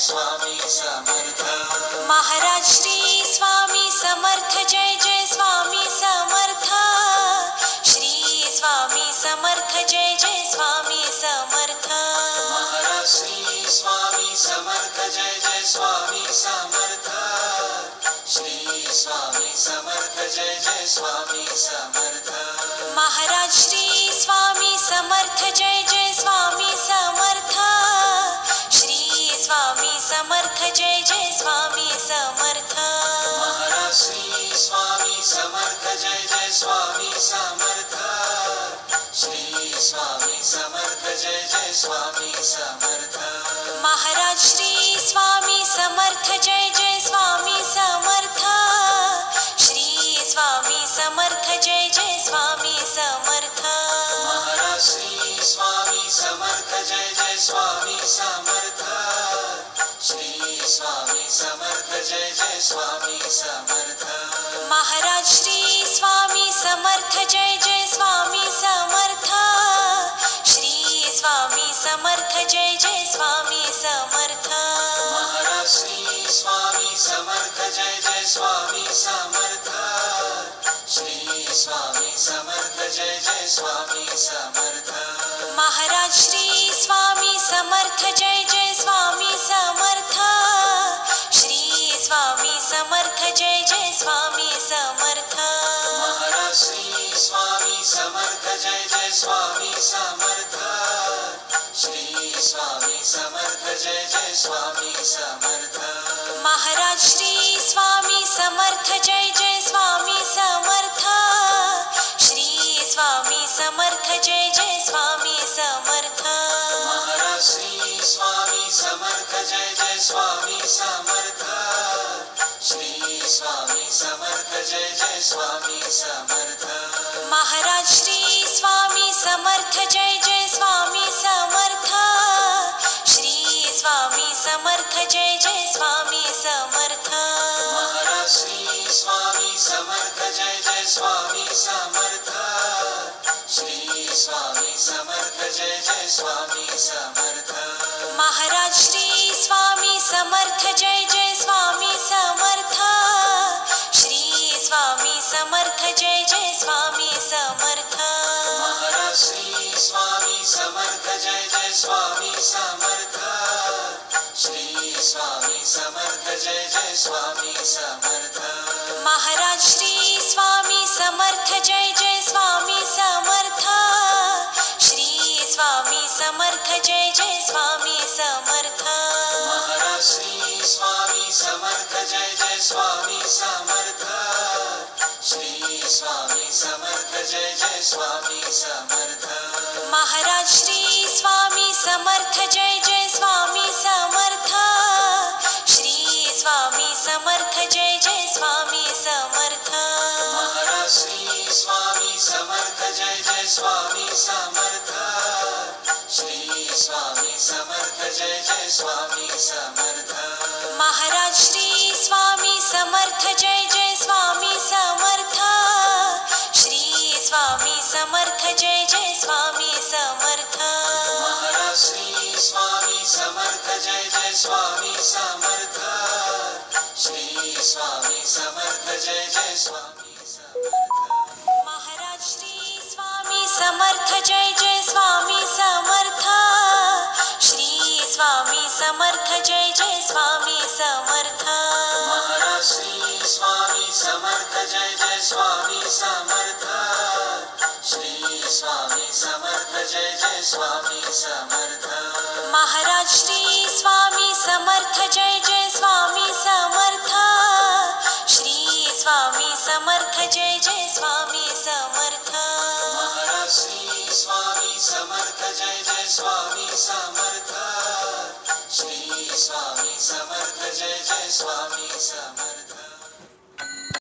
Swami Samarth. Maharaj Shri Swami Samarth Jai Jai Swami Samarth. Shri Swami Samarth Jai Jai Swami Samarth. Maharaj Shri Swami Samarth Jai Jai Swami Samarth. Shri Swami Samarth Jai Jai Swami Samarth. Maharaj Shri Swami Samarth Jai Jai Swami Samarth. Shri Swami Samarth Jai Jai Swami Samarth. Maharaj Shri Swami Samarth Jai Jai Swami Samarth. Shri Swami Samarth Jai Jai Swami Samarth. Maharaj Shri Swami Samarth Jai Jai Swami Samarth. Shri Swami Samarth Jai Jai Swami Samarth. Maharaj Shri Swami Samarth Jai Jai Swami Samarth. Shri Swami Samarth Jai Jai Swami Samarth. Maharaj Shri Swami Samarth Jai Jai Swami Samarth. Shri Swami Samarth Jai Jai Swami Samarth. Maharaj Shri Swami Samarth Jai Jai Swami Samarth. Shri Swami Samarth Jai Jai Swami Samarth. Maharaj Shri Swami Samarth Jai Jai Swami Samarth. Shri Swami Samarth Jai Jai Swami Samarth. Maharaj Shri Swami Samarth Jai Jai Swami Samarth. Shri Swami Samarth Jai Jai Swami Samarth. Maharaj Shri Swami Samarth Jai Jai Swami Samarth. Shri Swami Samarth Jai Jai Swami Samarth. Maharaj Shri Swami Samarth Jai Jai Swami Samarth. Shri Swami Samarth Jai Jai Swami Samarth. Maharaj Shri Swami Samarth Jai Jai Swami Samarth. Shri Swami Samarth Jai Jai Swami Samarth. Maharaj Shri Swami Samarth Jai Jai Swami Samarth. Shri Swami Samarth Jai Jai Swami Samarth. Maharaj Shri Swami Samarth Jai Jai Swami Samarth. Shri Swami Samarth Jai Jai Swami Samarth. Maharaj Shri Swami Samarth Jai Jai Swami Samarth. Shri Swami Samarth Jai Jai Swami Samarth. Maharaj Shri Swami Samarth Jai Jai Swami Samarth. Shri Swami Samarth Jai Jai Swami Samarth. Maharaj Shri Swami Samarth Jai Jai Swami Samarth. Shri Swami Samarth Jai Jai Swami Samarth. Maharaj Shri Swami Samarth Jai Jai Swami Samarth. Shri Swami Samarth Jai Jai Swami Samarth. Maharaj Shri Swami Samarth Jai Jai Swami Samarth. Shri Swami Samarth Jai Jai Swami Samarth. Maharaj Shri Swami Samarth Jai Jai Swami Samarth. Shri Swami Samarth Jai Jai Swami Samarth. Maharaj Shri Swami Samarth Jai Jai Swami Samarth. Shri Swami Samarth Jai Jai Swami Samarth. Maharaj Shri Swami Samarth Jai Jai Swami Samarth. Shri Swami Samarth Jai Jai Swami Samarth. Maharaj Shri Swami Samarth Jai Jai Swami Samarth. Shri Swami Samarth Jai Jai Swami Samarth. Maharaj Shri Swami Samarth Jai Jai Swami Samarth. Shri Swami Samarth Jai Jai Swami Samarth. Maharaj Shri Swami Samarth Jai Jai Swami Samarth. Shri Swami Samarth Jai Jai Swami Samarth.